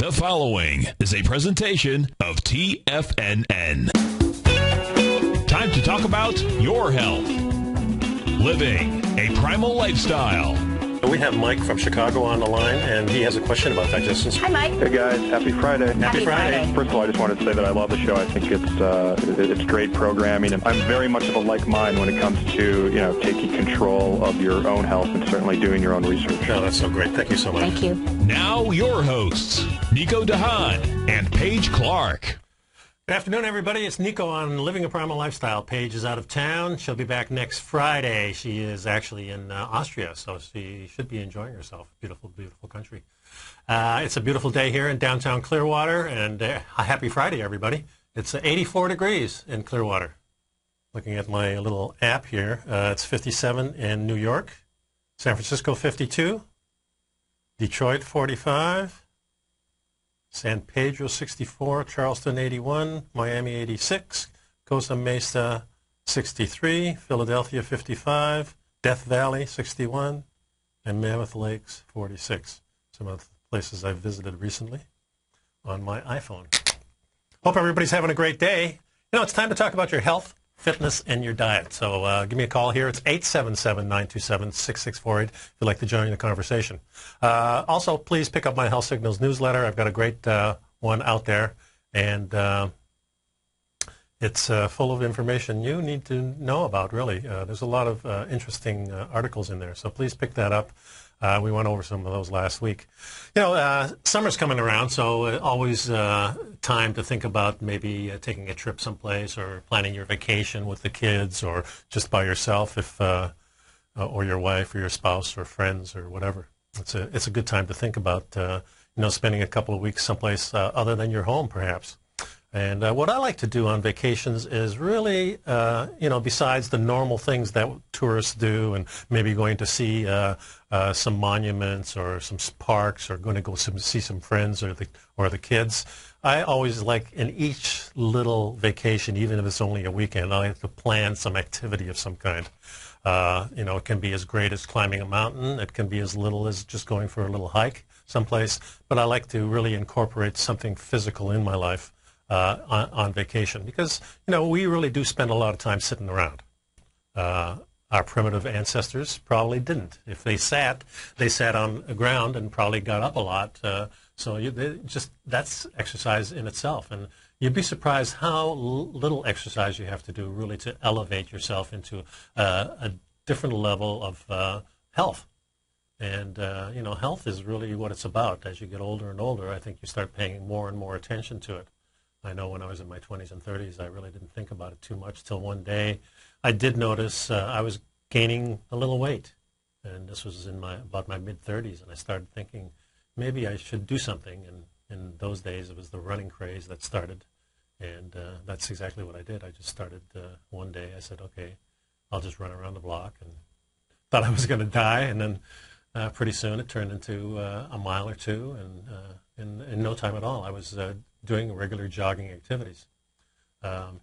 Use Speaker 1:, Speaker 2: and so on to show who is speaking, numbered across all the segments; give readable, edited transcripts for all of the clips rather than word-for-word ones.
Speaker 1: The following is a presentation of TFNN. Time to talk about your health. Living a primal lifestyle.
Speaker 2: We have Mike from Chicago on the line, and he has a question about digestion.
Speaker 3: Hi, Mike.
Speaker 4: Hey, guys. Happy Friday.
Speaker 3: Happy Friday.
Speaker 4: First of all, I just wanted to say that I love the show. I think it's great programming, and I'm very much of a like mind when it comes to, taking control of your own health and certainly doing your own research.
Speaker 2: Oh, that's so great. Thank you so much.
Speaker 3: Thank you.
Speaker 1: Now your hosts, Nico DeHaan and Paige Clarke.
Speaker 2: Good afternoon, everybody. It's Nico on Living a Primal Lifestyle. Paige is out of town. She'll be back next Friday. She is actually in Austria, so she should be enjoying herself. Beautiful, beautiful country. It's a beautiful day here in downtown Clearwater, and a happy Friday, everybody. It's 84 degrees in Clearwater. Looking at my little app here, it's 57 in New York, San Francisco 52, Detroit 45, San Pedro 64, Charleston 81, Miami 86, Costa Mesa 63, Philadelphia 55, Death Valley 61, and Mammoth Lakes 46. Some of the places I've visited recently on my iPhone. Hope everybody's having a great day. It's time to talk about your health, fitness, and your diet. So give me a call here. It's 877-927-6648 if you'd like to join the conversation. Also, please pick up my Health Signals newsletter. I've got a great one out there, and it's full of information you need to know about, really. There's a lot of interesting articles in there, so please pick that up. We went over some of those last week. Summer's coming around, so always time to think about maybe taking a trip someplace or planning your vacation with the kids or just by yourself, if or your wife or your spouse or friends or whatever. It's a good time to think about spending a couple of weeks someplace other than your home, perhaps. And what I like to do on vacations is really, besides the normal things that tourists do and maybe going to see some monuments or some parks or going to go see some friends or the kids, I always like in each little vacation, even if it's only a weekend, I like to plan some activity of some kind. It can be as great as climbing a mountain. It can be as little as just going for a little hike someplace. But I like to really incorporate something physical in my life. On vacation, because we really do spend a lot of time sitting around. Our primitive ancestors probably didn't. If they sat on the ground and probably got up a lot. That's exercise in itself, and you'd be surprised how little exercise you have to do really to elevate yourself into a different level of health. And health is really what it's about. As you get older and older, I think you start paying more and more attention to it. I know when I was in my 20s and 30s, I really didn't think about it too much till one day I did notice I was gaining a little weight. And this was about my mid-30s, and I started thinking maybe I should do something. And in those days, it was the running craze that started. And that's exactly what I did. I just started one day. I said, okay, I'll just run around the block, and thought I was going to die. And then pretty soon it turned into a mile or two, and in no time at all, I was doing regular jogging activities. I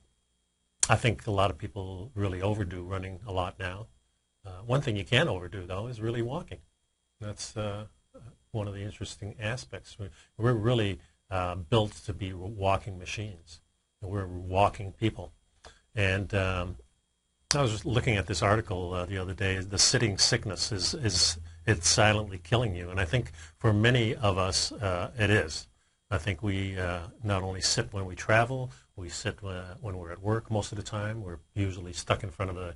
Speaker 2: think a lot of people really overdo running a lot now. One thing you can't overdo, though, is really walking. That's one of the interesting aspects. We're really built to be walking machines. We're walking people. And I was just looking at this article the other day. The sitting sickness it's silently killing you. And I think for many of us, it is. I think we not only sit when we travel, we sit when we're at work most of the time. We're usually stuck in front of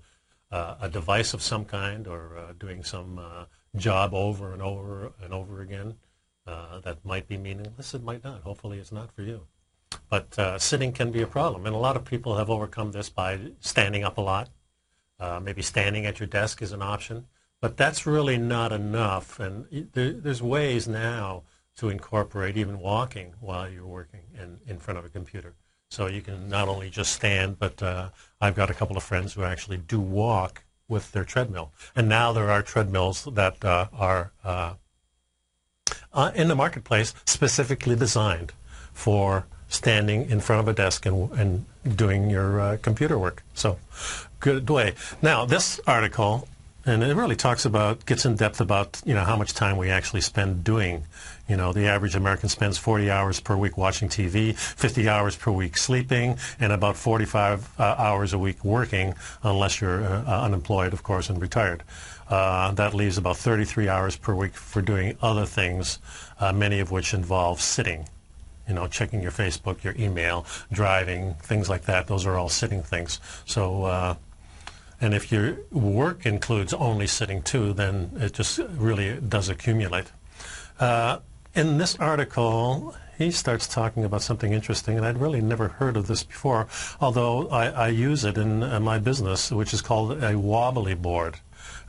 Speaker 2: a device of some kind or doing some job over and over and over again that might be meaningless. It might not. Hopefully it's not for you. But sitting can be a problem. And a lot of people have overcome this by standing up a lot. Maybe standing at your desk is an option. But that's really not enough. And there's ways now to incorporate even walking while you're working in front of a computer. So you can not only just stand, but I've got a couple of friends who actually do walk with their treadmill. And now there are treadmills that are in the marketplace specifically designed for standing in front of a desk and doing your computer work. So good way. Now, this article And it really gets in depth about, how much time we actually spend doing. The average American spends 40 hours per week watching TV, 50 hours per week sleeping, and about 45 hours a week working, unless you're unemployed, of course, and retired. That leaves about 33 hours per week for doing other things, many of which involve sitting. Checking your Facebook, your email, driving, things like that. Those are all sitting things. So, and if your work includes only sitting too, then it just really does accumulate. In this article, he starts talking about something interesting, and I'd really never heard of this before, although I use it in my business, which is called a wobbly board.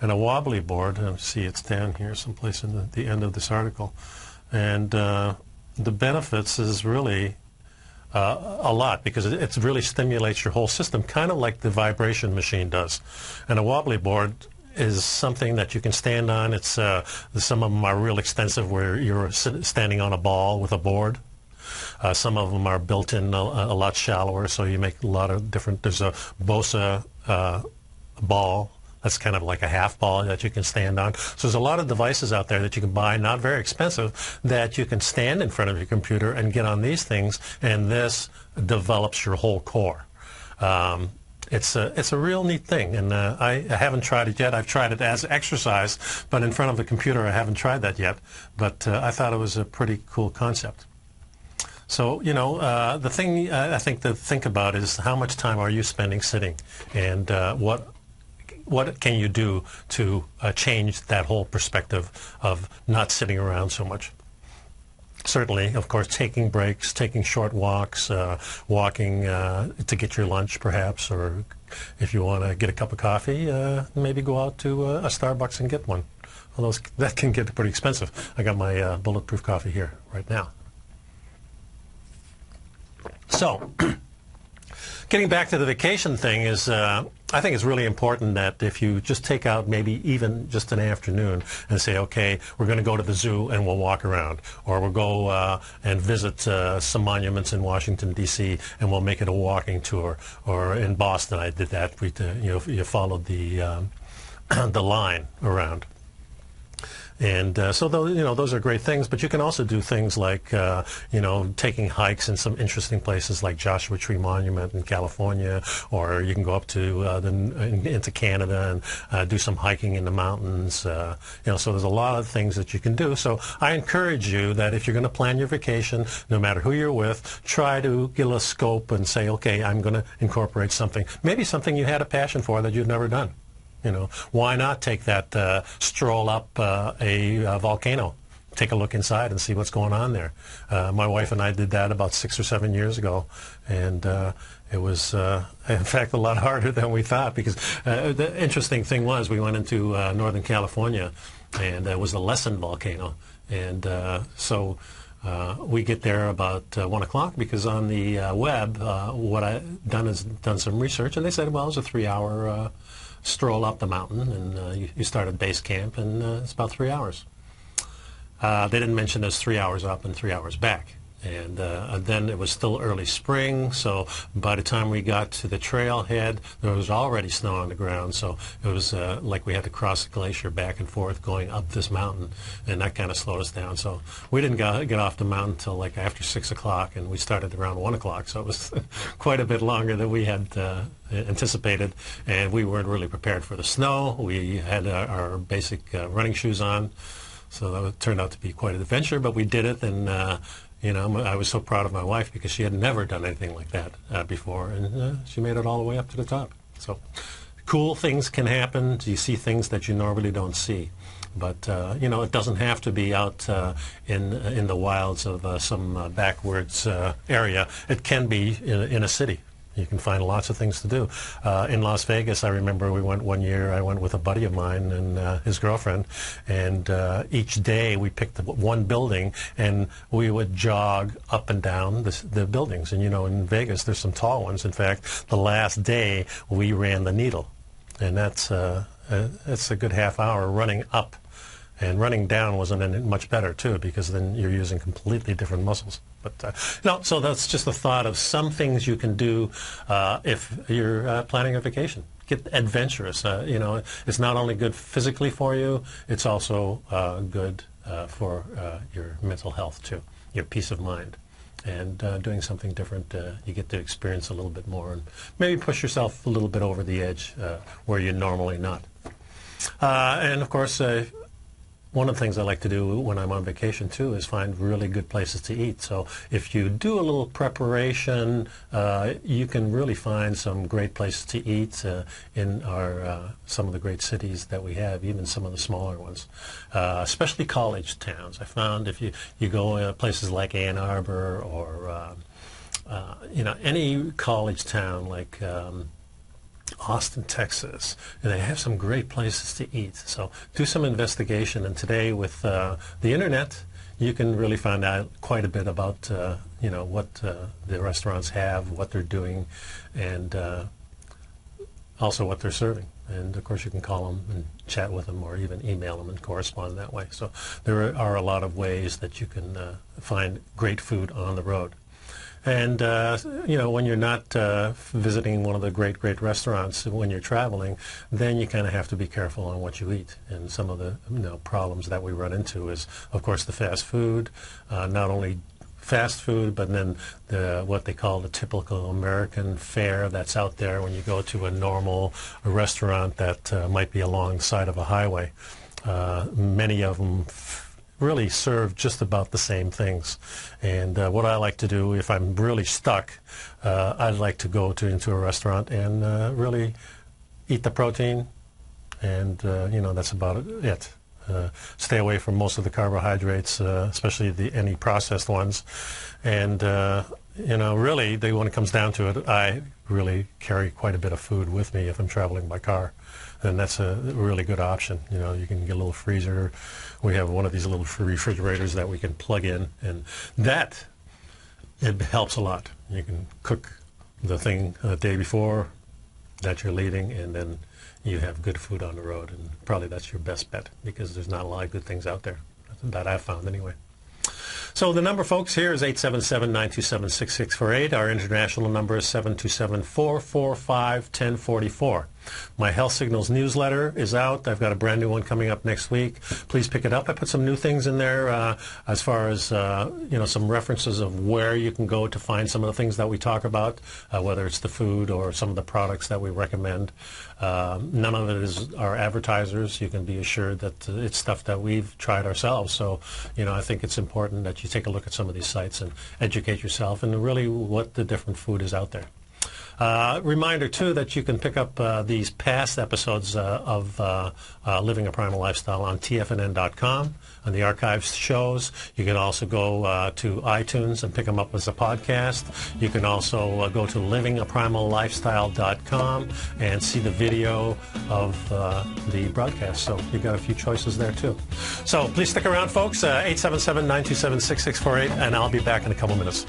Speaker 2: And a wobbly board, see it's down here someplace in the end of this article, and the benefits is really a lot, because it really stimulates your whole system, kind of like the vibration machine does. And a wobbly board is something that you can stand on. It's some of them are real extensive, where you're standing on a ball with a board. Some of them are built in a lot shallower, so you make a lot of different. There's a Bosa ball. That's kind of like a half ball that you can stand on. So there's a lot of devices out there that you can buy, not very expensive, that you can stand in front of your computer and get on these things, and this develops your whole core. It's a real neat thing, and I haven't tried it yet. I've tried it as exercise, but in front of the computer I haven't tried that yet. But I thought it was a pretty cool concept. So, the thing I think to think about is how much time are you spending sitting, and what can you do to change that whole perspective of not sitting around so much? Certainly, of course, taking breaks, taking short walks, walking to get your lunch perhaps, or if you want to get a cup of coffee, maybe go out to a Starbucks and get one. Although that can get pretty expensive. I got my bulletproof coffee here right now. So, getting back to the vacation thing is, I think it's really important that if you just take out maybe even just an afternoon and say, okay, we're going to go to the zoo and we'll walk around, or we'll go and visit some monuments in Washington, D.C., and we'll make it a walking tour. Or in Boston, I did that. You followed the line around. And so those are great things, but you can also do things like taking hikes in some interesting places like Joshua Tree Monument in California, or you can go up to into Canada and do some hiking in the mountains. So there's a lot of things that you can do. So I encourage you that if you're going to plan your vacation, no matter who you're with, try to get a scope and say, okay, I'm going to incorporate something, maybe something you had a passion for that you've never done. Why not take that stroll up a volcano, take a look inside and see what's going on there. My wife and I did that about 6 or 7 years ago, and it was, in fact, a lot harder than we thought, because the interesting thing was we went into Northern California, and it was the Lesson volcano, and so we get there about 1 o'clock, because on the web, what I've done is done some research, and they said, well, it was a 3-hour stroll up the mountain, and you start at base camp, and it's about 3 hours. They didn't mention there's 3 hours up and 3 hours back. And then it was still early spring, so by the time we got to the trailhead, there was already snow on the ground, so it was like we had to cross the glacier back and forth going up this mountain, and that kind of slowed us down. So we didn't get off the mountain until like after 6 o'clock, and we started around 1 o'clock, so it was quite a bit longer than we had anticipated, and we weren't really prepared for the snow. We had our basic running shoes on, so that turned out to be quite an adventure, but we did it, and I was so proud of my wife, because she had never done anything like that before, and she made it all the way up to the top. So cool things can happen. You see things that you normally don't see. But, it doesn't have to be out in the wilds of some backwards area. It can be in a city. You can find lots of things to do. In Las Vegas, I remember we went one year, I went with a buddy of mine and his girlfriend, and each day we picked one building, and we would jog up and down the buildings. And, in Vegas, there's some tall ones. In fact, the last day, we ran the Needle, and that's a good half hour running up. And running down wasn't much better, too, because then you're using completely different muscles. But so that's just a thought of some things you can do if you're planning a vacation. get adventurous. It's not only good physically for you, it's also good for your mental health too, your peace of mind. And doing something different, you get to experience a little bit more and maybe push yourself a little bit over the edge where you're normally not. And of course, one of the things I like to do when I'm on vacation too is find really good places to eat. So if you do a little preparation, you can really find some great places to eat in our some of the great cities that we have, even some of the smaller ones, especially college towns. I found if you go places like Ann Arbor or any college town like Austin, Texas, and they have some great places to eat. So do some investigation, and today with the internet, you can really find out quite a bit about what the restaurants have, what they're doing, and also what they're serving. And of course, you can call them and chat with them, or even email them and correspond that way. So there are a lot of ways that you can find great food on the road. And, when you're not visiting one of the great restaurants when you're traveling, then you kind of have to be careful on what you eat. And some of the problems that we run into is, of course, the fast food, not only fast food, but then what they call the typical American fare that's out there when you go to a normal restaurant that might be along the side of a highway. Many of them really serve just about the same things. And what I like to do if I'm really stuck, I'd like to go into a restaurant and really eat the protein, and that's about it. Stay away from most of the carbohydrates, especially any processed ones. And really, when it comes down to it, I really carry quite a bit of food with me if I'm traveling by car. And that's a really good option. You can get a little freezer. We have one of these little refrigerators that we can plug in, and it helps a lot. You can cook the thing the day before that you're leaving, and then you have good food on the road. And probably that's your best bet, because there's not a lot of good things out there that I've found anyway. So the number, folks, here is 877-927-6648. Our international number is 727-445-1044. My Health Signals newsletter is out. I've got a brand new one coming up next week. Please pick it up. I put some new things in there as far as, some references of where you can go to find some of the things that we talk about, whether it's the food or some of the products that we recommend. None of it is our advertisers. You can be assured that it's stuff that we've tried ourselves. So, I think it's important that you take a look at some of these sites and educate yourself and really what the different food is out there. Reminder, too, that you can pick up these past episodes of Living a Primal Lifestyle on TFNN.com, on the archives shows. You can also go to iTunes and pick them up as a podcast. You can also go to livingaprimal.lifestyle.com and see the video of the broadcast. So you've got a few choices there, too. So please stick around, folks. 877-927-6648, and I'll be back in a couple minutes.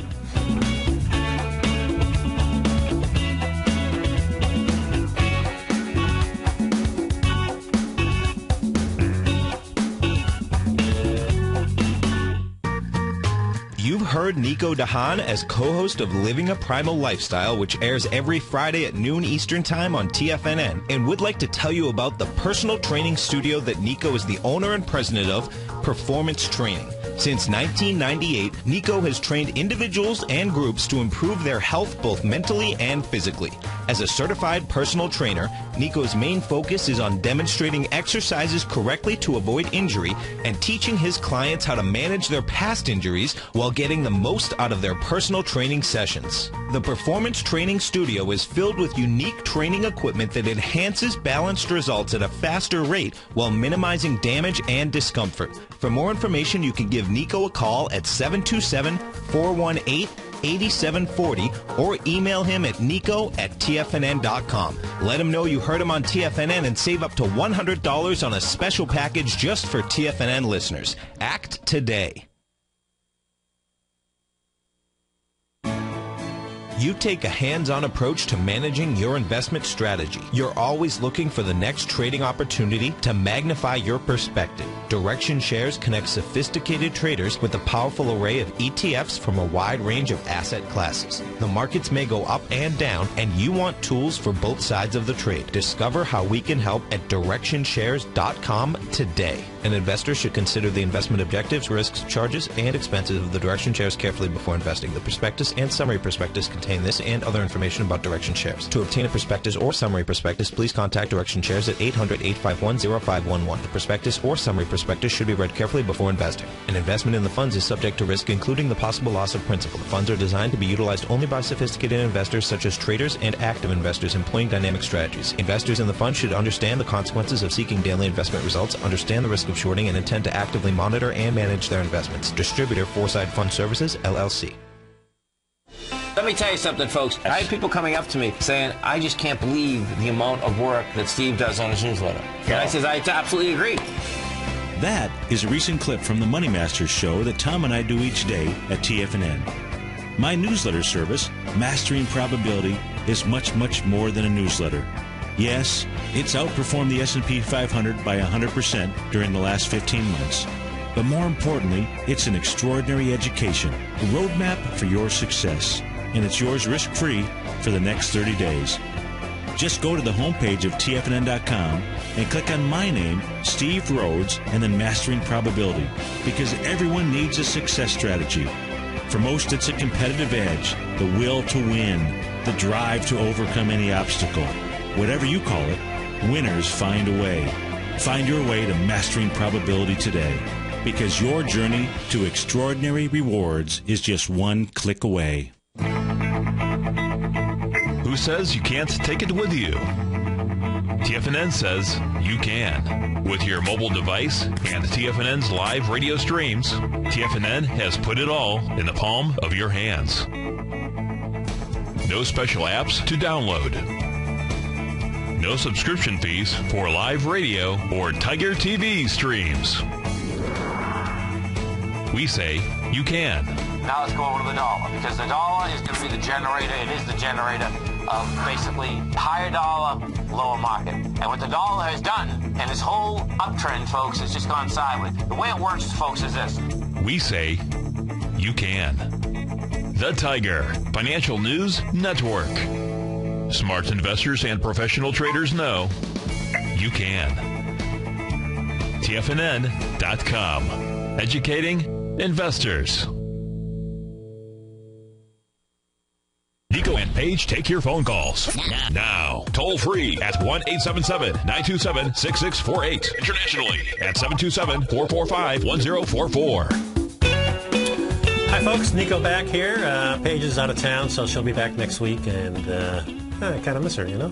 Speaker 3: You've heard Nico DeHaan as co-host of Living a Primal Lifestyle, which airs every Friday at noon Eastern Time on TFNN, and would like to tell you about the personal training studio that Nico is the owner and president of, Performance Training. Since 1998, Nico has trained individuals and groups to improve their health both mentally and physically. As a certified personal trainer, Nico's main focus is on demonstrating exercises correctly to avoid injury and teaching his clients how to manage their past injuries while getting the most out of their personal training sessions. The Performance Training Studio is filled with unique training equipment that enhances balanced results at a faster rate while minimizing damage and discomfort. For more information, you can give Nico a call at 727-418-8740 or email him at nico@tfnn.com. Let him know you heard him on TFNN and save up to $100 on a special package just for TFNN listeners. Act today. You take a hands-on approach to managing your investment strategy. You're always looking for the next trading opportunity to magnify your perspective. Direction Shares connects sophisticated traders with a powerful array of ETFs from a wide range of asset classes. The markets may go up and down, and you want tools for both sides of the trade. Discover how we can help at DirectionShares.com today. An investor should consider the investment objectives, risks, charges, and expenses of the Direction Shares carefully before investing. The prospectus and summary prospectus contain this and other information about Direction Shares. To obtain a prospectus or summary prospectus, please contact Direction Shares at 800-851-0511. The prospectus or summary prospectus should be read carefully before investing. An investment in the funds is subject to risk, including the possible loss of principal. The funds are designed to be utilized only by sophisticated investors such as traders and active investors employing dynamic strategies. Investors in the fund should understand the consequences of seeking daily investment results, understand the risk of shorting, and intend to actively monitor and manage their investments. Distributor, Foreside Fund Services, LLC.
Speaker 5: Let me tell you something, folks. I have people coming up to me saying, I just can't believe the amount of work that Steve does on his newsletter. And I says, I absolutely agree.
Speaker 6: That is a recent clip from the Money Masters show that Tom and I do each day at TFNN. My newsletter service, Mastering Probability, is much, much more than a newsletter. Yes, it's outperformed the S&P 500 by 100% during the last 15 months. But more importantly, it's an extraordinary education, a roadmap for your success. And it's yours risk-free for the next 30 days. Just go to the homepage of TFNN.com and click on my name, Steve Rhodes, and then Mastering Probability, because everyone needs a success strategy. For most, it's a competitive edge, the will to win, the drive to overcome any obstacle. Whatever you call it, winners find a way. Find your way to Mastering Probability today, because your journey to extraordinary rewards is just one click away.
Speaker 1: Who says you can't take it with you? TFNN says you can. With your mobile device and TFNN's live radio streams, TFNN has put it all in the palm of your hands. No special apps to download. No subscription fees for live radio or Tiger TV streams. We say you can.
Speaker 5: Now let's go over to the dollar, because the dollar is going to be the generator. It is the generator of basically higher dollar, lower market. And what the dollar has done, and this whole uptrend, folks, has just gone sideways. The way it works, folks, is this.
Speaker 1: We say you can. The Tiger Financial News Network. Smart investors and professional traders know you can. TFNN.com. Educating investors. Nico and Paige take your phone calls now. Toll free at 1-877-927-6648. Internationally at 727-445-1044.
Speaker 2: Hi, folks. Nico back here. Paige is out of town, so she'll be back next week. And I kind of miss her, you know.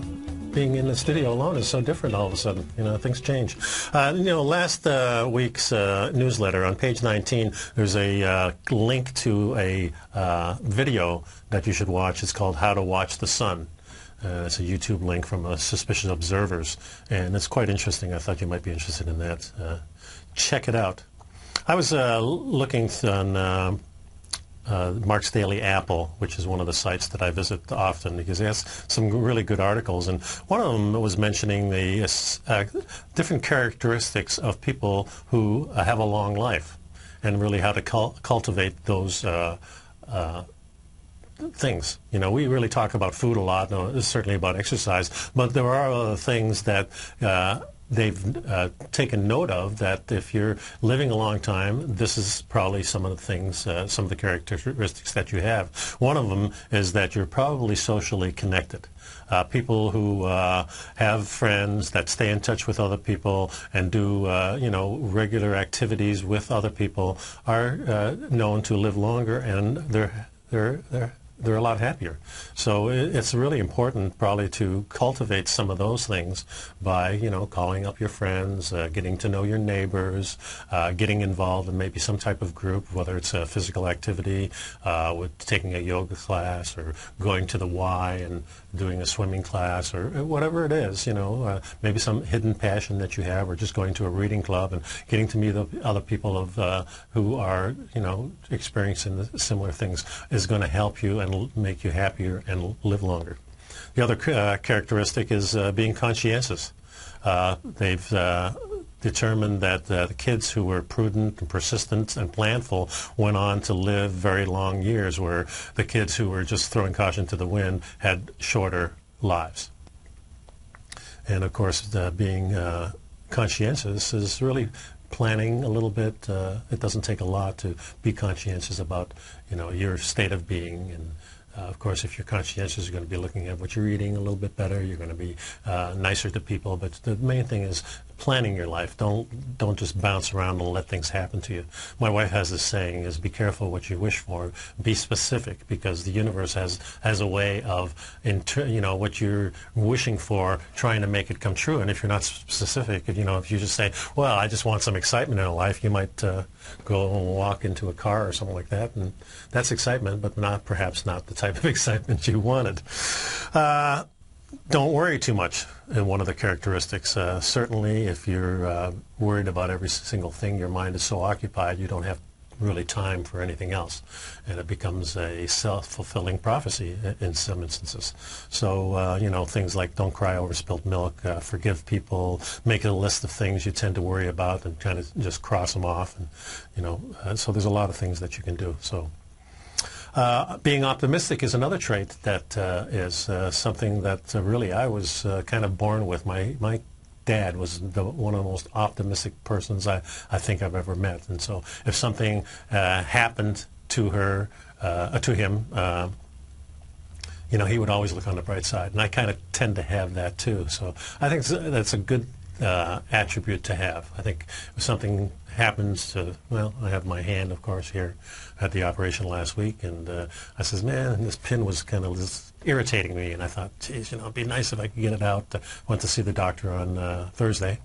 Speaker 2: Being in the studio alone is so different all of a sudden. You know, things change. Last week's newsletter on page 19, there's a link to a video that you should watch. It's called How to Watch the Sun. It's a YouTube link from Suspicious Observers, and it's quite interesting. I thought you might be interested in that. Check it out. I was looking on Mark's Daily Apple, which is one of the sites that I visit often because it has some really good articles. And one of them was mentioning the different characteristics of people who have a long life and really how to cultivate those things. You know, we really talk about food a lot, certainly about exercise, but there are other things that they've taken note of, that if you're living a long time, this is probably some of the things, some of the characteristics that you have. One of them is that you're probably socially connected. People who have friends that stay in touch with other people and do, regular activities with other people are known to live longer, and they're a lot happier. So it's really important probably to cultivate some of those things by, calling up your friends, getting to know your neighbors, getting involved in maybe some type of group, whether it's a physical activity, with taking a yoga class or going to the Y and doing a swimming class or whatever it is, maybe some hidden passion that you have, or just going to a reading club and getting to meet other people who are, experiencing similar things is going to help you and make you happier and live longer. The other characteristic is being conscientious. They've determined that the kids who were prudent and persistent and planful went on to live very long years, where the kids who were just throwing caution to the wind had shorter lives. And of course, being conscientious is really planning a little bit. It doesn't take a lot to be conscientious about, your state of being. And of course, if you're conscientious, you're going to be looking at what you're eating a little bit better. You're going to be nicer to people. But the main thing is planning your life. Don't just bounce around and let things happen to you. My wife has this saying: is be careful what you wish for. Be specific, because the universe has a way of, what you're wishing for, trying to make it come true. And if you're not specific, if you just say, well, I just want some excitement in life, you might go and walk into a car or something like that, and that's excitement, but perhaps not the type of excitement you wanted. Don't worry too much, one of the characteristics. Certainly, if you're worried about every single thing, your mind is so occupied, you don't have really time for anything else. And it becomes a self-fulfilling prophecy in some instances. So, things like don't cry over spilt milk, forgive people, make a list of things you tend to worry about and kind of just cross them off. And, so there's a lot of things that you can do. So. Being optimistic is another trait that is something that really I was kind of born with. My dad was one of the most optimistic persons I think I've ever met. And so if something happened to him, he would always look on the bright side. And I kind of tend to have that too. So I think that's a good attribute to have. I think if something happens to, I have my hand, of course, here at the operation last week, and I says, man, this pin was kind of just irritating me, and I thought, geez, it'd be nice if I could get it out. Went to see the doctor on Thursday,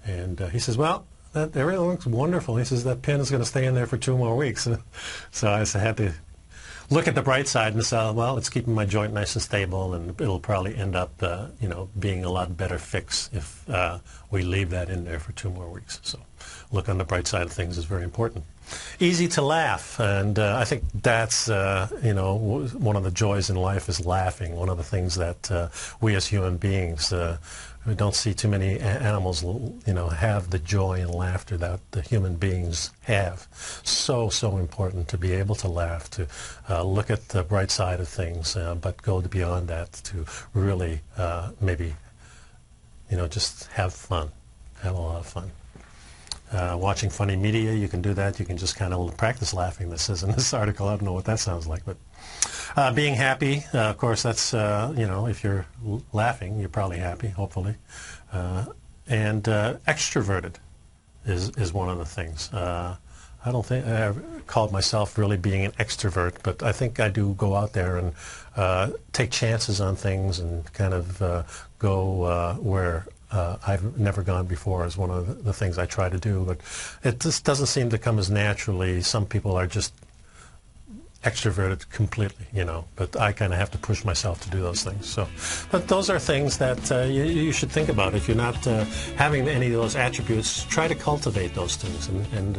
Speaker 2: and he says, well, everything looks wonderful. He says, that pin is going to stay in there for 2 more weeks. So I had to look at the bright side and say, well, it's keeping my joint nice and stable, and it'll probably end up, being a lot better fix if we leave that in there for 2 more weeks. So look on the bright side of things is very important. Easy to laugh, and I think that's, one of the joys in life is laughing. One of the things that we as human beings, we don't see too many animals, have the joy and laughter that the human beings have. So important to be able to laugh, to look at the bright side of things, but go beyond that to really maybe, just have fun, have a lot of fun. Watching funny media, you can do that. You can just kind of practice laughing. This is in this article. I don't know what that sounds like, but being happy, of course, that's, if you're laughing, you're probably happy, hopefully. And extroverted is one of the things. I don't think I called myself really being an extrovert, but I think I do go out there and take chances on things and kind of go where I've never gone before is one of the things I try to do, but it just doesn't seem to come as naturally. Some people are just extroverted completely, but I kind of have to push myself to do those things. So, but those are things that you should think about. If you're not having any of those attributes, try to cultivate those things and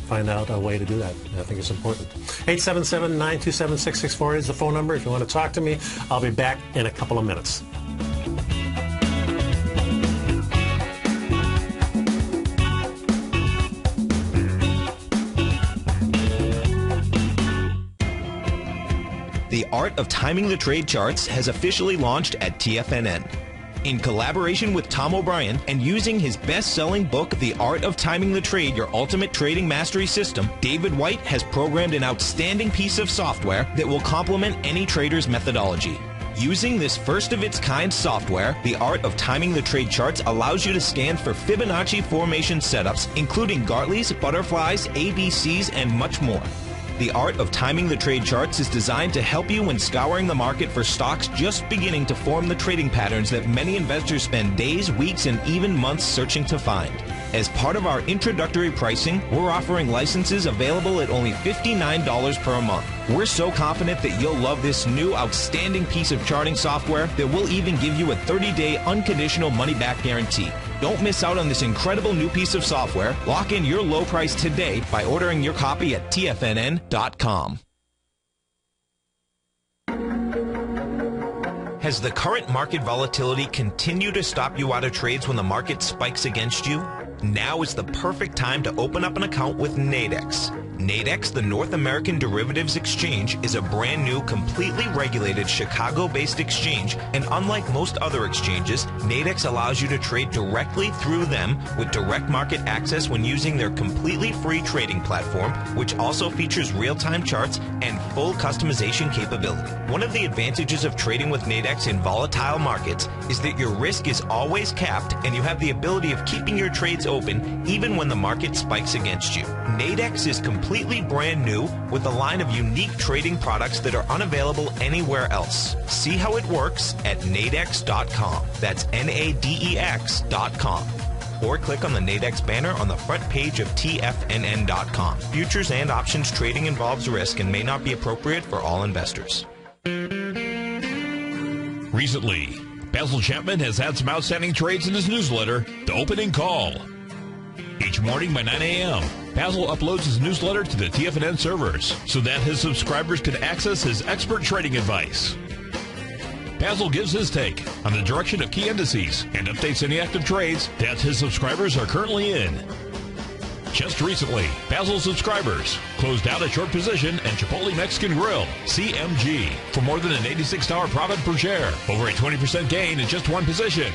Speaker 2: find out a way to do that. I think it's important. 877-927-6648 is the phone number. If you want to talk to me, I'll be back in a couple of minutes.
Speaker 3: The Art of Timing the Trade Charts has officially launched at TFNN. In collaboration with Tom O'Brien and using his best-selling book, The Art of Timing the Trade, Your Ultimate Trading Mastery System, David White has programmed an outstanding piece of software that will complement any trader's methodology. Using this first-of-its-kind software, The Art of Timing the Trade Charts allows you to scan for Fibonacci formation setups, including Gartley's, butterflies, ABCs, and much more. The Art of Timing the Trade Charts is designed to help you when scouring the market for stocks just beginning to form the trading patterns that many investors spend days, weeks, and even months searching to find. As part of our introductory pricing, we're offering licenses available at only $59 per month. We're so confident that you'll love this new outstanding piece of charting software that we'll even give you a 30-day unconditional money-back guarantee. Don't miss out on this incredible new piece of software. Lock in your low price today by ordering your copy at TFNN.com. Has the current market volatility continued to stop you out of trades when the market spikes against you? Now is the perfect time to open up an account with Nadex. Nadex, the North American Derivatives Exchange, is a brand new, completely regulated Chicago-based exchange, and unlike most other exchanges, Nadex allows you to trade directly through them with direct market access when using their completely free trading platform, which also features real-time charts and full customization capability. One of the advantages of trading with Nadex in volatile markets is that your risk is always capped and you have the ability of keeping your trades open even when the market spikes against you. Nadex is completely brand new with a line of unique trading products that are unavailable anywhere else. See how it works at nadex.com. That's NADEX.com. Or click on the Nadex banner on the front page of TFNN.com. Futures and options trading involves risk and may not be appropriate for all investors.
Speaker 1: Recently, Basil Chapman has had some outstanding trades in his newsletter, The Opening Call. Each morning by 9 a.m., Basil uploads his newsletter to the TFNN servers so that his subscribers can access his expert trading advice. Basil gives his take on the direction of key indices and updates any active trades that his subscribers are currently in. Just recently, Basil's subscribers closed out a short position in Chipotle Mexican Grill, CMG, for more than an $86 profit per share, over a 20% gain in just one position.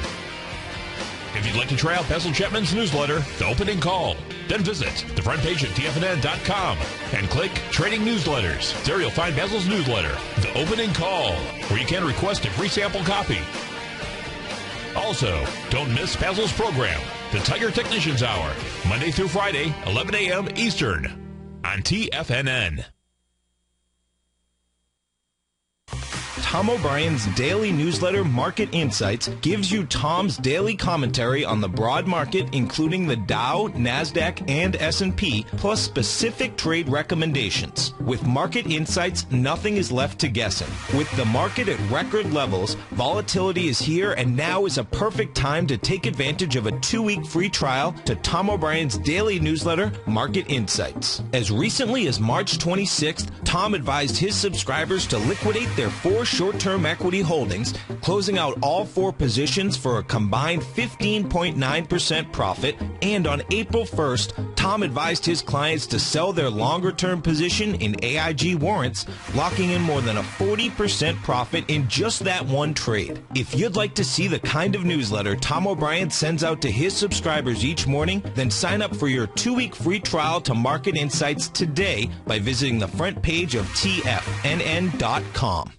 Speaker 1: If you'd like to try out Basil Chapman's newsletter, The Opening Call, then visit the front page at TFNN.com and click Trading Newsletters. There you'll find Basil's newsletter, The Opening Call, where you can request a free sample copy. Also, don't miss Basil's program, The Tiger Technicians Hour, Monday through Friday, 11 a.m. Eastern, on TFNN.
Speaker 3: Tom O'Brien's daily newsletter, Market Insights, gives you Tom's daily commentary on the broad market, including the Dow, NASDAQ, and S&P, plus specific trade recommendations. With Market Insights, nothing is left to guessing. With the market at record levels, volatility is here, and now is a perfect time to take advantage of a 2-week free trial to Tom O'Brien's daily newsletter, Market Insights. As recently as March 26th, Tom advised his subscribers to liquidate their 4 short-term equity holdings, closing out all 4 positions for a combined 15.9% profit. And on April 1st, Tom advised his clients to sell their longer-term position in AIG warrants, locking in more than a 40% profit in just that one trade. If you'd like to see the kind of newsletter Tom O'Brien sends out to his subscribers each morning, then sign up for your 2-week free trial to Market Insights today by visiting the front page of TFNN.com.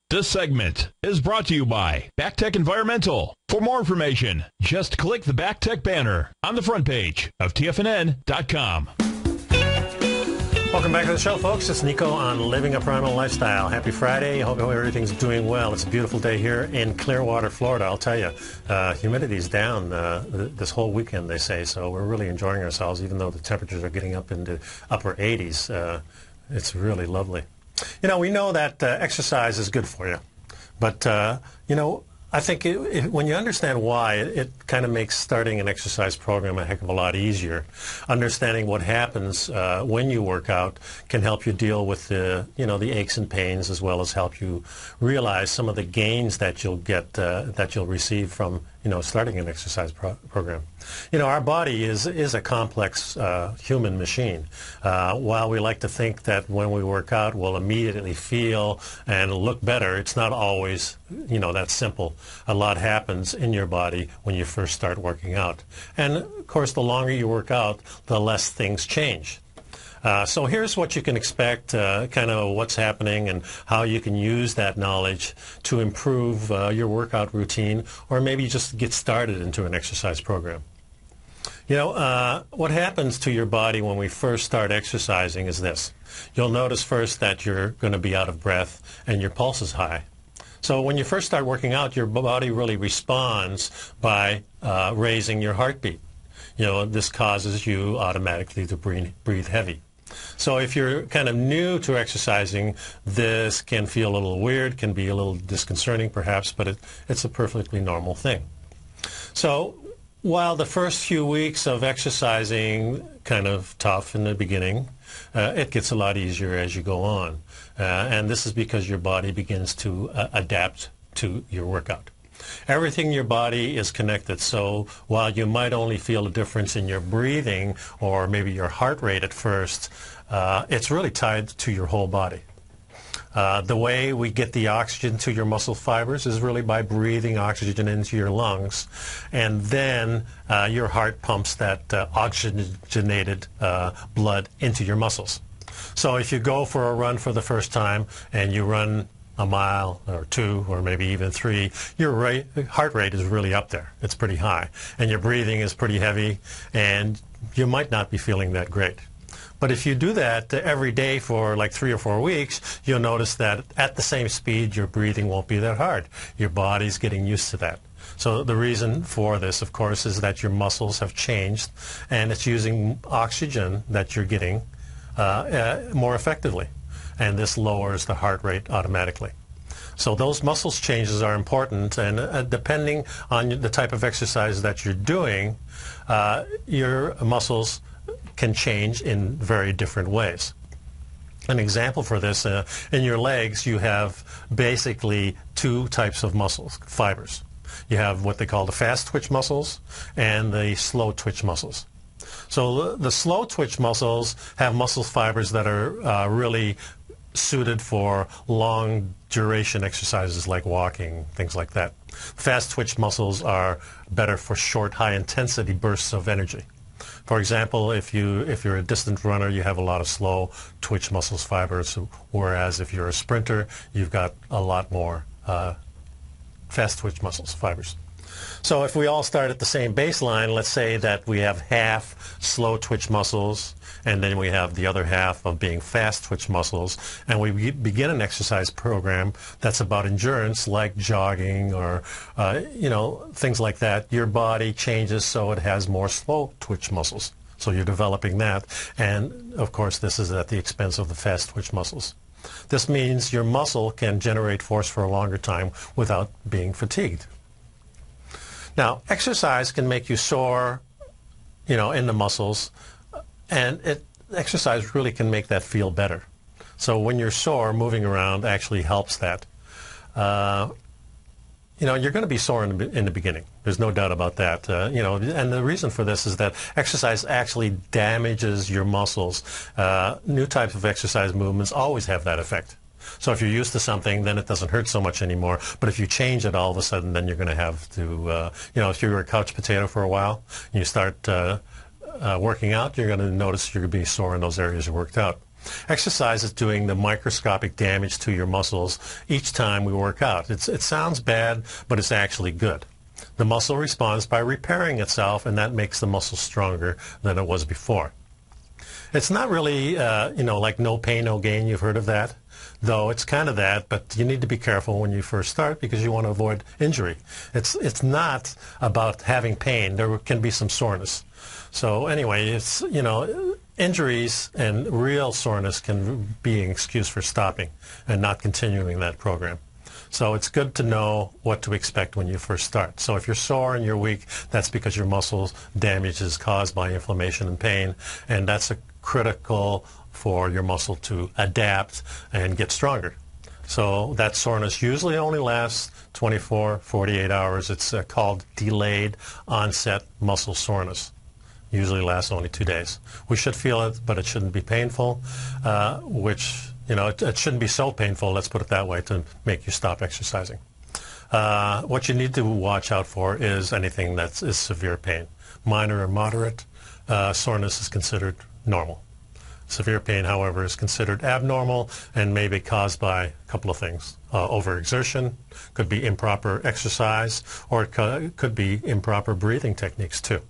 Speaker 1: This segment is brought to you by BackTech Environmental. For more information, just click the BackTech banner on the front page of TFNN.com.
Speaker 2: Welcome back to the show, folks. It's Nico on Living a Primal Lifestyle. Happy Friday. Hope everything's doing well. It's a beautiful day here in Clearwater, Florida. I'll tell you, humidity's down this whole weekend, they say, so we're really enjoying ourselves, even though the temperatures are getting up into upper 80s. It's really lovely. You know, we know that exercise is good for you, but, you know, I think when you understand why, it kind of makes starting an exercise program a heck of a lot easier. Understanding what happens when you work out can help you deal with the aches and pains, as well as help you realize some of the gains that you'll get, that you'll receive from, starting an exercise program. Our body is a complex human machine. While we like to think that when we work out we'll immediately feel and look better, it's not always, that simple. A lot happens in your body when you first start working out. And, of course, the longer you work out, the less things change. So here's what you can expect, kind of what's happening and how you can use that knowledge to improve your workout routine, or maybe just get started into an exercise program. What happens to your body when we first start exercising is this. You'll notice first that you're going to be out of breath and your pulse is high. So when you first start working out, your body really responds by raising your heartbeat. This causes you automatically to breathe heavy. So if you're kind of new to exercising, this can feel a little weird, can be a little disconcerting perhaps, but it's a perfectly normal thing. So while the first few weeks of exercising kind of tough in the beginning, it gets a lot easier as you go on. And this is because your body begins to adapt to your workout. Everything in your body is connected, so while you might only feel a difference in your breathing or maybe your heart rate at first, it's really tied to your whole body. The way we get the oxygen to your muscle fibers is really by breathing oxygen into your lungs, and then your heart pumps that oxygenated blood into your muscles. So if you go for a run for the first time and you run a mile or 2 or maybe even 3, your heart rate is really up there. It's pretty high. And your breathing is pretty heavy, and you might not be feeling that great. But if you do that every day for like 3 or 4 weeks, you'll notice that at the same speed, your breathing won't be that hard. Your body's getting used to that. So the reason for this, of course, is that your muscles have changed, and it's using oxygen that you're getting more effectively. And this lowers the heart rate automatically. So those muscles changes are important, and depending on the type of exercise that you're doing, your muscles can change in very different ways. An example for this, in your legs, you have basically 2 types of muscles, fibers. You have what they call the fast twitch muscles and the slow twitch muscles. So the slow twitch muscles have muscle fibers that are really suited for long duration exercises like walking, things like that. Fast twitch muscles are better for short, high intensity bursts of energy. For example, if you're a distant runner, you have a lot of slow twitch muscles fibers, whereas if you're a sprinter, you've got a lot more fast twitch muscles fibers. So if we all start at the same baseline, let's say that we have half slow twitch muscles, and then we have the other half of being fast twitch muscles, and we begin an exercise program that's about endurance, like jogging or things like that. Your body changes so it has more slow twitch muscles. So you're developing that, and of course this is at the expense of the fast twitch muscles. This means your muscle can generate force for a longer time without being fatigued. Now, exercise can make you sore, in the muscles, and exercise really can make that feel better. So when you're sore, moving around actually helps that. You're going to be sore in the beginning. There's no doubt about that. And the reason for this is that exercise actually damages your muscles. New types of exercise movements always have that effect. So if you're used to something, then it doesn't hurt so much anymore. But if you change it all of a sudden, then you're going to have to, if you were a couch potato for a while, and you start working out, you're going to notice you're going to be sore in those areas you worked out. Exercise is doing the microscopic damage to your muscles each time we work out. It sounds bad, but it's actually good. The muscle responds by repairing itself, and that makes the muscle stronger than it was before. It's not really, like no pain, no gain. You've heard of that? Though it's kind of that, but you need to be careful when you first start because you want to avoid injury. It's not about having pain. There can be some soreness. So anyway, injuries and real soreness can be an excuse for stopping and not continuing that program. So it's good to know what to expect when you first start. So if you're sore and you're weak, that's because your muscle damage is caused by inflammation and pain, and that's critical for your muscle to adapt and get stronger. So that soreness usually only lasts 24, 48 hours. It's called delayed onset muscle soreness. Usually lasts only 2 days. We should feel it, but it shouldn't be painful, it shouldn't be so painful, let's put it that way, to make you stop exercising. What you need to watch out for is anything that is severe pain. Minor or moderate soreness is considered normal. Severe pain, however, is considered abnormal and may be caused by a couple of things. Overexertion, could be improper exercise, or it could be improper breathing techniques too.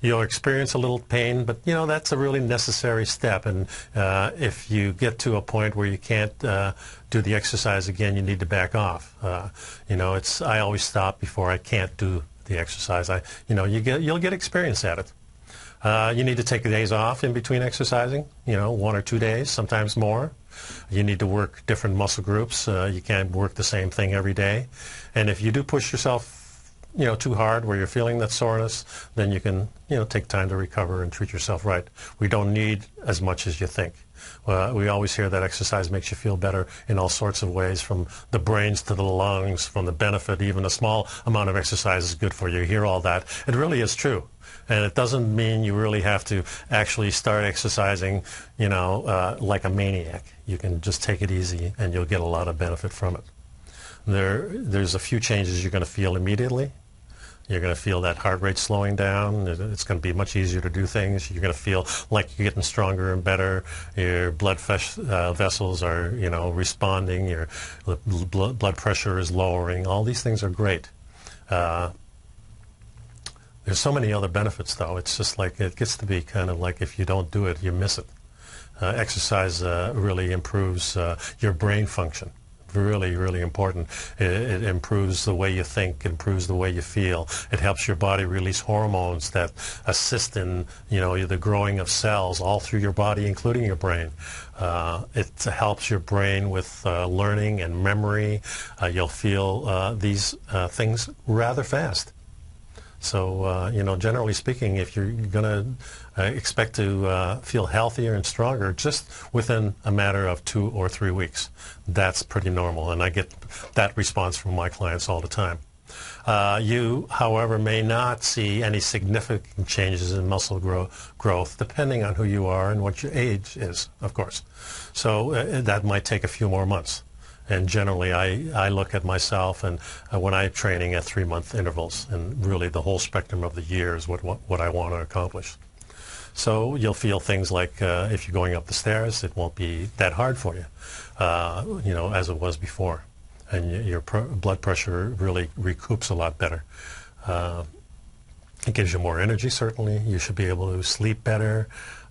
Speaker 2: You'll experience a little pain, but that's a really necessary step. And if you get to a point where you can't do the exercise again, you need to back off. I always stop before I can't do the exercise. You'll get experience at it. You need to take days off in between exercising, 1 or 2 days, sometimes more. You need to work different muscle groups. You can't work the same thing every day. And if you do push yourself too hard where you're feeling that soreness, then you can, take time to recover and treat yourself right. We don't need as much as you think. We always hear that exercise makes you feel better in all sorts of ways, from the brains to the lungs, from the benefit. Even a small amount of exercise is good for you. You hear all that. It really is true. And it doesn't mean you really have to actually start exercising, like a maniac. You can just take it easy and you'll get a lot of benefit from it. There's a few changes you're going to feel immediately. You're going to feel that heart rate slowing down. It's going to be much easier to do things. You're going to feel like you're getting stronger and better. Your blood vessels are, responding. Your blood pressure is lowering. All these things are great. There's so many other benefits, though. It's just like it gets to be kind of like if you don't do it, you miss it. Exercise really improves your brain function. Really, really important. It improves the way you think, improves the way you feel. It helps your body release hormones that assist in, the growing of cells all through your body, including your brain. It helps your brain with learning and memory. You'll feel these things rather fast. So, generally speaking, if you're going to expect to feel healthier and stronger just within a matter of 2 or 3 weeks, that's pretty normal. And I get that response from my clients all the time. You, however, may not see any significant changes in muscle growth, depending on who you are and what your age is, of course. So that might take a few more months. And generally, I look at myself, and when I'm training at 3-month intervals, and really the whole spectrum of the year is what I want to accomplish. So you'll feel things like if you're going up the stairs, it won't be that hard for you, as it was before. And your blood pressure really recoups a lot better. It gives you more energy, certainly. You should be able to sleep better.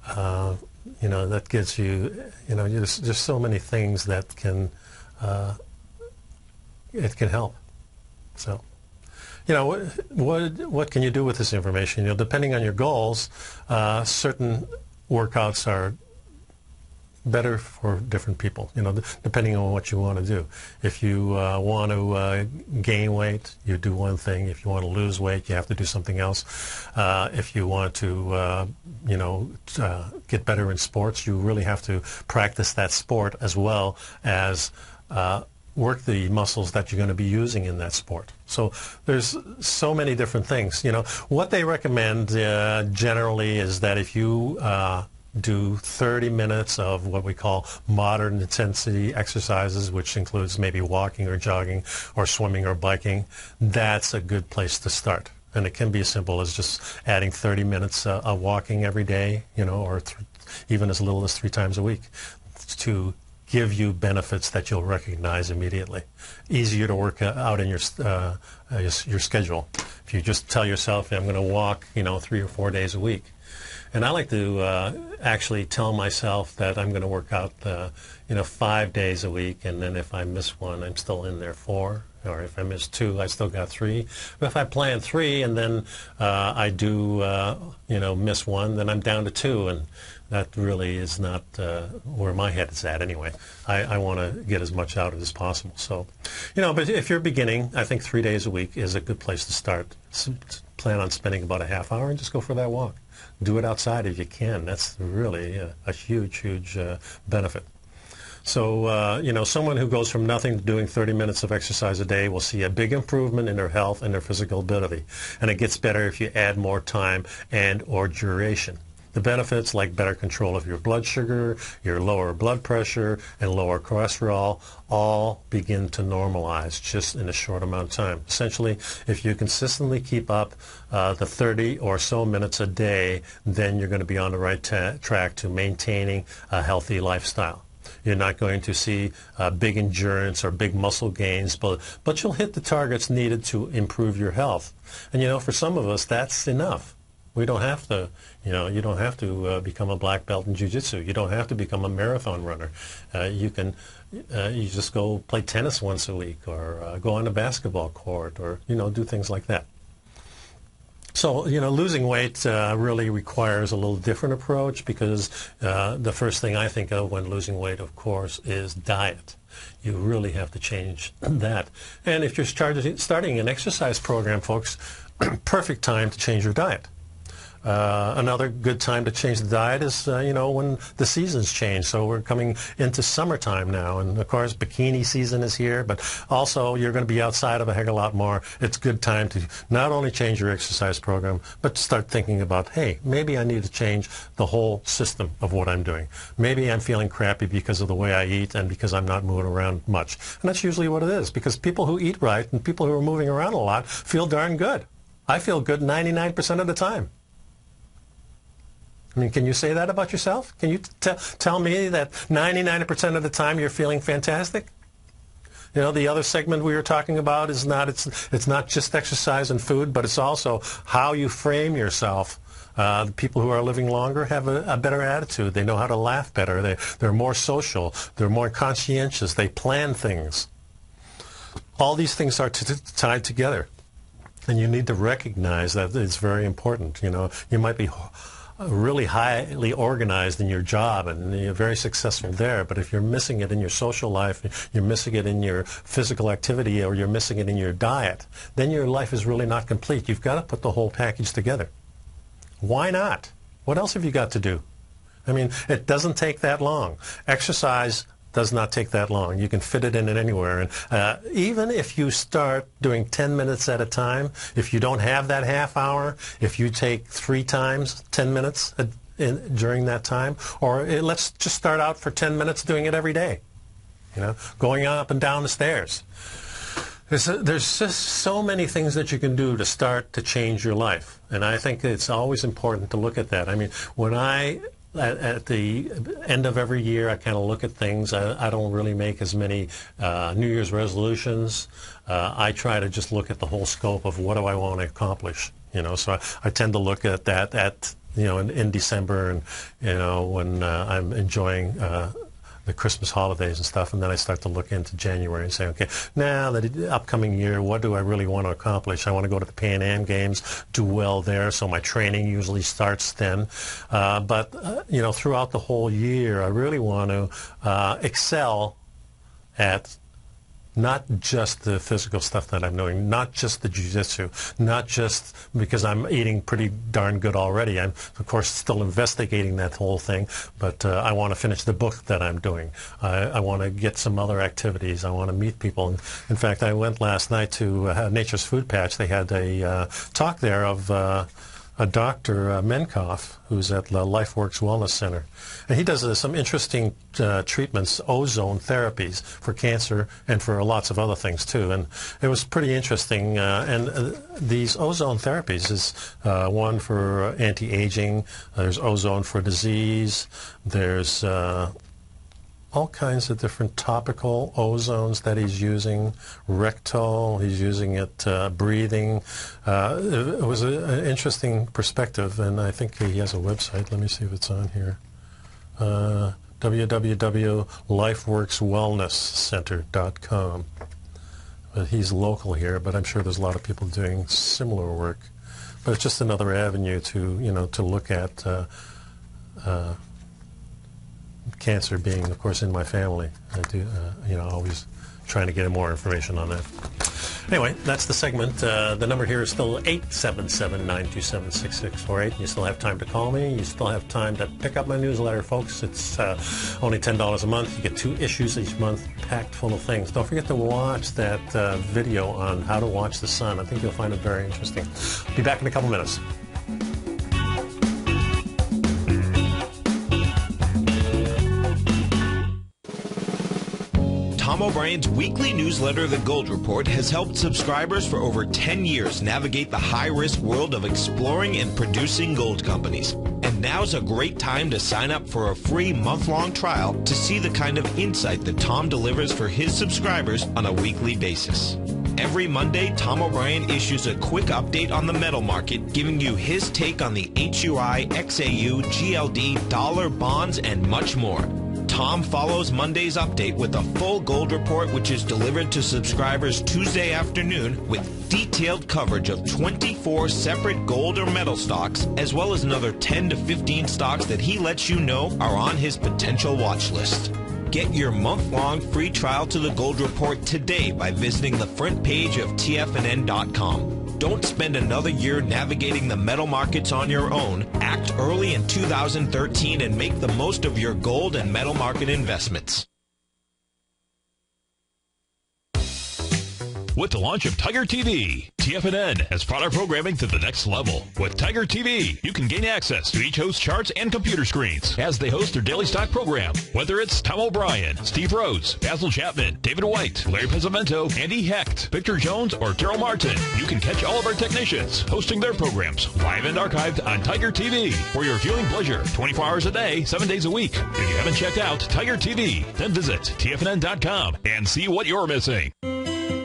Speaker 2: That gives you, there's so many things that can... it can help. So, what can you do with this information? Depending on your goals, certain workouts are better for different people, depending on what you want to do. If you want to gain weight, you do one thing. If you want to lose weight, you have to do something else. If you want to, get better in sports, you really have to practice that sport as well as work the muscles that you're going to be using in that sport. So there's so many different things. What they recommend generally is that if you do 30 minutes of what we call moderate intensity exercises, which includes maybe walking or jogging or swimming or biking, that's a good place to start. And it can be as simple as just adding 30 minutes of walking every day, or even as little as 3 times a week, to give you benefits that you'll recognize immediately. Easier to work out in your schedule. If you just tell yourself, I'm going to walk, 3 or 4 days a week. And I like to actually tell myself that I'm going to work out, 5 days a week, and then if I miss one, I'm still in there 4. Or if I miss 2, I still got 3. But if I plan 3 and then I do, miss 1, then I'm down to 2, and that really is not where my head is at anyway. I want to get as much out of it as possible. So, but if you're beginning, I think 3 days a week is a good place to start. Plan on spending about a half hour and just go for that walk. Do it outside if you can. That's really a huge, huge benefit. So, someone who goes from nothing to doing 30 minutes of exercise a day will see a big improvement in their health and their physical ability. And it gets better if you add more time and or duration. The benefits, like better control of your blood sugar, your lower blood pressure, and lower cholesterol, all begin to normalize just in a short amount of time. Essentially, if you consistently keep up the 30 or so minutes a day, then you're going to be on the right track to maintaining a healthy lifestyle. You're not going to see big endurance or big muscle gains, but you'll hit the targets needed to improve your health. And, for some of us, that's enough. We don't have to, you don't have to become a black belt in jiu-jitsu. You don't have to become a marathon runner. You just go play tennis once a week, or go on a basketball court, or, do things like that. So, losing weight really requires a little different approach because the first thing I think of when losing weight, of course, is diet. You really have to change that. And if you're starting an exercise program, folks, perfect time to change your diet. Another good time to change the diet is, when the seasons change. So we're coming into summertime now. And, of course, bikini season is here. But also, you're going to be outside of a heck of a lot more. It's a good time to not only change your exercise program, but start thinking about, hey, maybe I need to change the whole system of what I'm doing. Maybe I'm feeling crappy because of the way I eat and because I'm not moving around much. And that's usually what it is, because people who eat right and people who are moving around a lot feel darn good. I feel good 99% of the time. I mean, can you say that about yourself? Can you tell me that 99% of the time you're feeling fantastic? The other segment we were talking about is it's not just exercise and food, but it's also how you frame yourself. The people who are living longer have a better attitude. They know how to laugh better. They're more social. They're more conscientious. They plan things. All these things are tied together. And you need to recognize that it's very important. You might be really highly organized in your job and you're very successful there, but if you're missing it in your social life, you're missing it in your physical activity, or you're missing it in your diet, then your life is really not complete. You've got to put the whole package together. Why not? What else have you got to do? I mean, it doesn't take that long. Exercise does not take that long. You can fit it in anywhere. And even if you start doing 10 minutes at a time, if you don't have that half hour, if you take 3 times 10 minutes during that time, or let's just start out for 10 minutes doing it every day, going up and down the stairs. There's just so many things that you can do to start to change your life. And I think it's always important to look at that. I mean, when at the end of every year, I kind of look at things. I don't really make as many New Year's resolutions. I try to just look at the whole scope of what do I want to accomplish. So I tend to look at that in December, and when I'm enjoying the Christmas holidays and stuff, and then I start to look into January and say, okay, now the upcoming year, what do I really want to accomplish? I want to go to the Pan Am Games, do well there, so my training usually starts then. But throughout the whole year, I really want to excel at not just the physical stuff that I'm doing, not just the jiu-jitsu, not just because I'm eating pretty darn good already. I'm, of course, still investigating that whole thing, but I want to finish the book that I'm doing. I want to get some other activities. I want to meet people. In fact, I went last night to Nature's Food Patch. They had a talk there of Dr. Menkoff, who's at the LifeWorks Wellness Center. And he does some interesting treatments, ozone therapies for cancer and for lots of other things, too. And it was pretty interesting. And these ozone therapies is one for anti-aging. There's ozone for disease. There's all kinds of different topical ozones that he's using, rectal, he's using it breathing. It was an interesting perspective, and I think he has a website. Let me see if it's on here. www.lifeworkswellnesscenter.com. But he's local here, but I'm sure there's a lot of people doing similar work. But it's just another avenue to look at cancer being, of course, in my family. I do, always trying to get more information on that. Anyway, that's the segment. The number here is still 877-927-6648. You still have time to call me. You still have time to pick up my newsletter, folks. It's only $10 a month. You get 2 issues each month, packed full of things. Don't forget to watch that video on how to watch the sun. I think you'll find it very interesting. Be back in a couple minutes.
Speaker 3: Tom O'Brien's weekly newsletter, The Gold Report, has helped subscribers for over 10 years navigate the high-risk world of exploring and producing gold companies. And now's a great time to sign up for a free month-long trial to see the kind of insight that Tom delivers for his subscribers on a weekly basis. Every Monday, Tom O'Brien issues a quick update on the metal market, giving you his take on the HUI, XAU, GLD, dollar, bonds, and much more. Tom follows Monday's update with a full gold report, which is delivered to subscribers Tuesday afternoon with detailed coverage of 24 separate gold or metal stocks, as well as another 10 to 15 stocks that he lets you know are on his potential watch list. Get your month-long free trial to the Gold Report today by visiting the front page of TFNN.com. Don't spend another year navigating the metal markets on your own. Act early in 2013 and make the most of your gold and metal market investments.
Speaker 1: With the launch of Tiger TV, TFNN has brought our programming to the next level. With Tiger TV, you can gain access to each host's charts and computer screens as they host their daily stock program. Whether it's Tom O'Brien, Steve Rose, Basil Chapman, David White, Larry Pesavento, Andy Hecht, Victor Jones, or Terrell Martin, you can catch all of our technicians hosting their programs live and archived on Tiger TV for your viewing pleasure 24 hours a day, 7 days a week. If you haven't checked out Tiger TV, then visit TFNN.com and see what you're missing.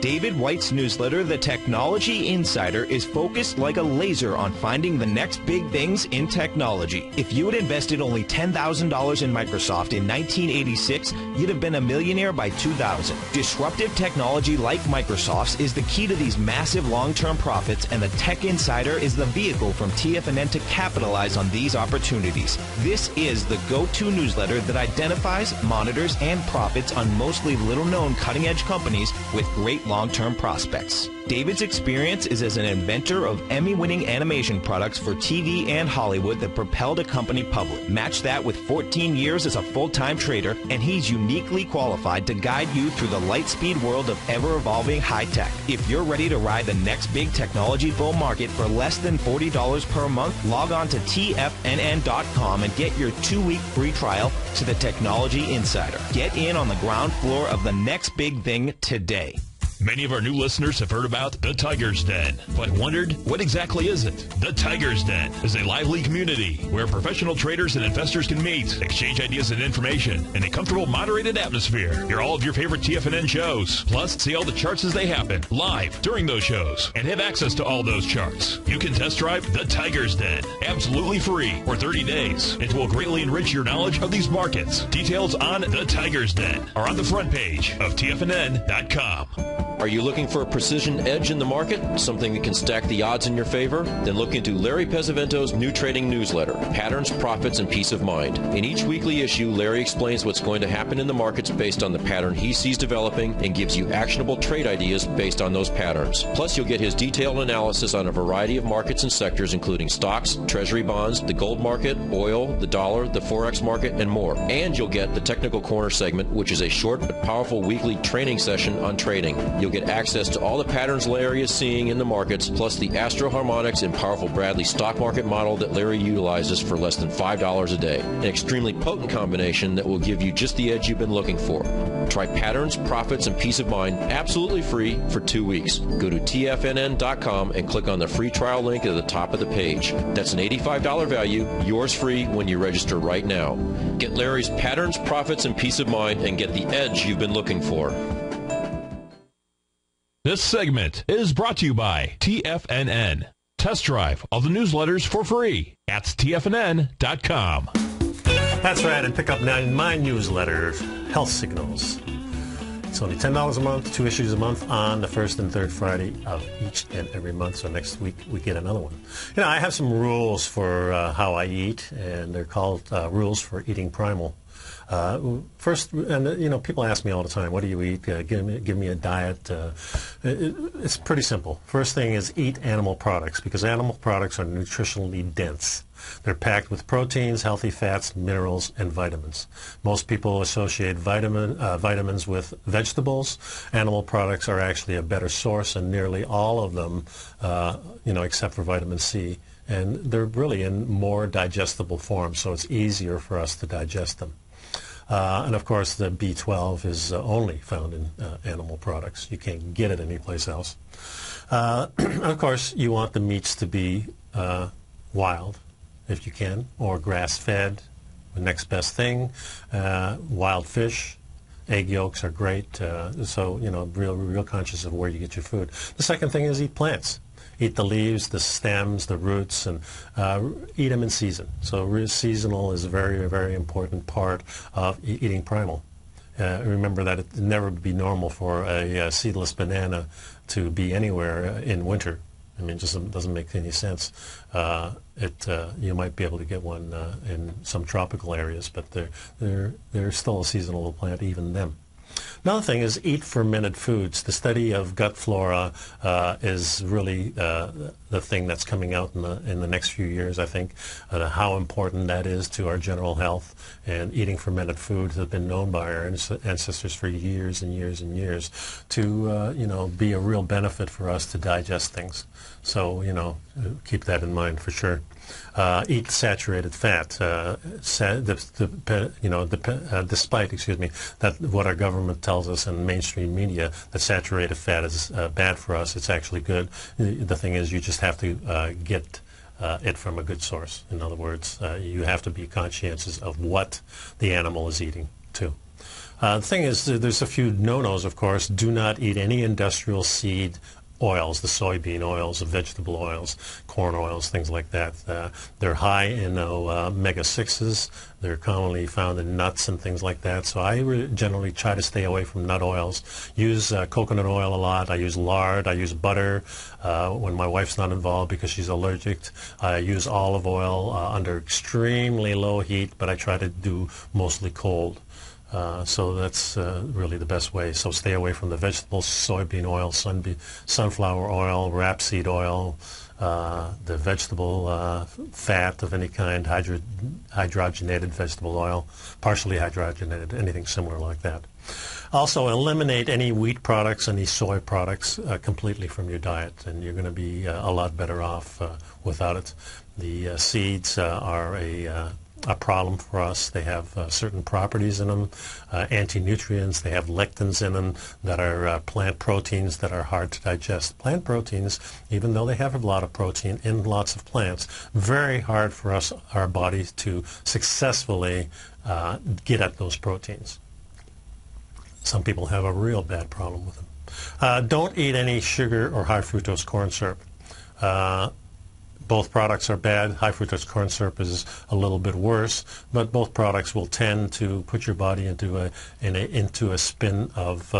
Speaker 3: David White's newsletter, The Technology Insider, is focused like a laser on finding the next big things in technology. If you had invested only $10,000 in Microsoft in 1986, you'd have been a millionaire by 2000. Disruptive technology like Microsoft's is the key to these massive long-term profits, and the Tech Insider is the vehicle from TFNN to capitalize on these opportunities. This is the go-to newsletter that identifies, monitors, and profits on mostly little-known cutting-edge companies with great long-term prospects. David's experience is as an inventor of Emmy-winning animation products for TV and Hollywood that propelled a company public. Match that with 14 years as a full-time trader, and he's uniquely qualified to guide you through the light-speed world of ever-evolving high-tech. If you're ready to ride the next big technology bull market for less than $40 per month, log on to TFNN.com and get your 2-week free trial to the Technology Insider. Get in on the ground floor of the next big thing today.
Speaker 1: Many of our new listeners have heard about the Tiger's Den, but wondered, what exactly is it? The Tiger's Den is a lively community where professional traders and investors can meet, exchange ideas and information in a comfortable, moderated atmosphere. Hear all of your favorite TFNN shows, plus see all the charts as they happen, live during those shows, and have access to all those charts. You can test drive the Tiger's Den, absolutely free for 30 days. It will greatly enrich your knowledge of these markets. Details on the Tiger's Den are on the front page of TFNN.com.
Speaker 7: Are you looking for a precision edge in the market? Something that can stack the odds in your favor? Then look into Larry Pesavento's new trading newsletter, Patterns, Profits, and Peace of Mind. In each weekly issue, Larry explains what's going to happen in the markets based on the pattern he sees developing and gives you actionable trade ideas based on those patterns. Plus, you'll get his detailed analysis on a variety of markets and sectors, including stocks, treasury bonds, the gold market, oil, the dollar, the forex market, and more. And you'll get the Technical Corner segment, which is a short but powerful weekly training session on trading. You'll get access to all the patterns Larry is seeing in the markets, plus the Astro Harmonics and powerful Bradley stock market model that Larry utilizes for less than $5 a day. An extremely potent combination that will give you just the edge you've been looking for. Try Patterns, Profits, and Peace of Mind absolutely free for 2 weeks. Go to TFNN.com and click on the free trial link at the top of the page. That's an $85 value, yours free when you register right now. Get Larry's Patterns, Profits, and Peace of Mind and get the edge you've been looking for.
Speaker 1: This segment is brought to you by TFNN. Test drive all the newsletters for free at TFNN.com.
Speaker 2: That's right, and pick up my newsletter, Health Signals. It's only $10 a month, 2 issues a month on the first and third Friday of each and every month. So next week we get another one. You know, I have some rules for how I eat, and they're called Rules for Eating Primal. First, and you know, people ask me all the time, what do you eat? Give me a diet. It's pretty simple. First thing is eat animal products, because animal products are nutritionally dense. They're packed with proteins, healthy fats, minerals, and vitamins. Most people associate vitamins with vegetables. Animal products are actually a better source, and nearly all of them, you know, except for vitamin C. And they're really in more digestible form, so it's easier for us to digest them. And of course, the B12 is only found in animal products. You can't get it anyplace else. And of course, you want the meats to be wild, if you can, or grass-fed, the next best thing. Wild fish, egg yolks are great. So, you know, real conscious of where you get your food. The second thing is eat plants. eat the leaves, the stems, the roots, and eat them in season. So seasonal is a very, very important part of eating primal. Remember that it never would be normal for a seedless banana to be anywhere in winter. I mean, it just doesn't make any sense. You might be able to get one in some tropical areas, but they're still a seasonal plant, even them. Another thing is eat fermented foods. The study of gut flora is really the thing that's coming out in the next few years, I think, how important that is to our general health. And eating fermented foods has been known by our ancestors for years and years and years to, be a real benefit for us to digest things. So, keep that in mind for sure. Eat saturated fat. Despite, that what our government tells us in mainstream media that saturated fat is bad for us, it's actually good. The thing is, you just have to get it from a good source. In other words, you have to be conscientious of what the animal is eating too. The thing is, there's a few no-nos, of course. Do not eat any industrial seed oils, the soybean oils, the vegetable oils, corn oils, things like that. They're high in omega-6s. They're commonly found in nuts and things like that. So I generally try to stay away from nut oils. Use coconut oil a lot. I use lard. I use butter when my wife's not involved because she's allergic. I use olive oil under extremely low heat, but I try to do mostly cold. So that's really the best way. So stay away from the vegetables, soybean oil, sunflower oil, rapeseed oil, the vegetable fat of any kind, hydrogenated vegetable oil, partially hydrogenated, anything similar like that. Also, eliminate any wheat products, any soy products completely from your diet, and you're going to be a lot better off without it. The seeds are a problem for us. They have certain properties in them, anti-nutrients. They have lectins in them that are plant proteins that are hard to digest. Plant proteins, even though they have a lot of protein in lots of plants, very hard for us, our bodies, to successfully get at those proteins. Some people have a real bad problem with them. Don't eat any sugar or high fructose corn syrup. Both products are bad. High fructose corn syrup is a little bit worse, but both products will tend to put your body into a spin of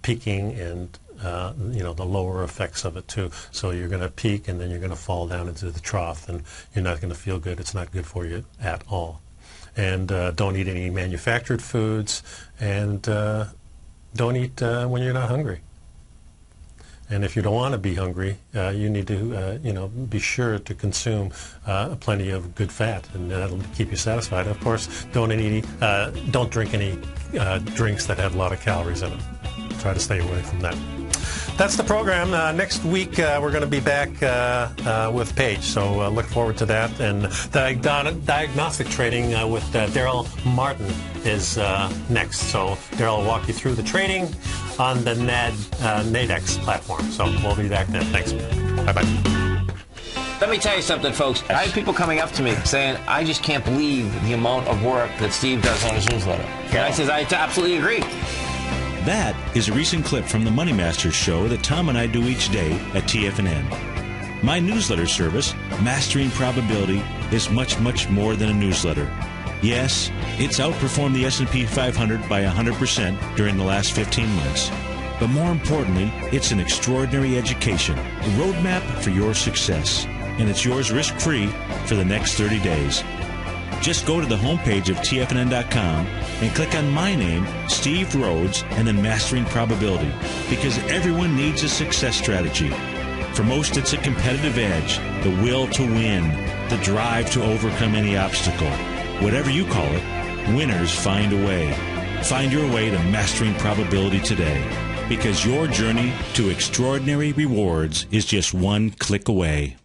Speaker 2: peaking and the lower effects of it too. So you're going to peak and then you're going to fall down into the trough, and you're not going to feel good. It's not good for you at all. And don't eat any manufactured foods, and don't eat when you're not hungry. And if you don't want to be hungry, you need to, be sure to consume plenty of good fat, and that'll keep you satisfied. Of course, don't drink any drinks that have a lot of calories in them. Try to stay away from that. That's the program. Next week, we're going to be back with Paige, so look forward to that. And diagnostic trading with Daryl Martin is next. So Daryl will walk you through the trading on the NADEX platform. So we'll be back then. Thanks. Bye-bye.
Speaker 5: Let me tell you something, folks. I have people coming up to me saying, I just can't believe the amount of work that Steve does on his newsletter. And I says, I absolutely agree.
Speaker 6: That is a recent clip from the Money Masters show that Tom and I do each day at TFNN. My newsletter service, Mastering Probability, is much, much more than a newsletter. Yes, it's outperformed the S&P 500 by 100% during the last 15 months. But more importantly, it's an extraordinary education, a roadmap for your success. And it's yours risk-free for the next 30 days. Just go to the homepage of TFNN.com and click on my name, Steve Rhodes, and then Mastering Probability, because everyone needs a success strategy. For most, it's a competitive edge, the will to win, the drive to overcome any obstacle. Whatever you call it, winners find a way. Find your way to Mastering Probability today, because your journey to extraordinary rewards is just one click away.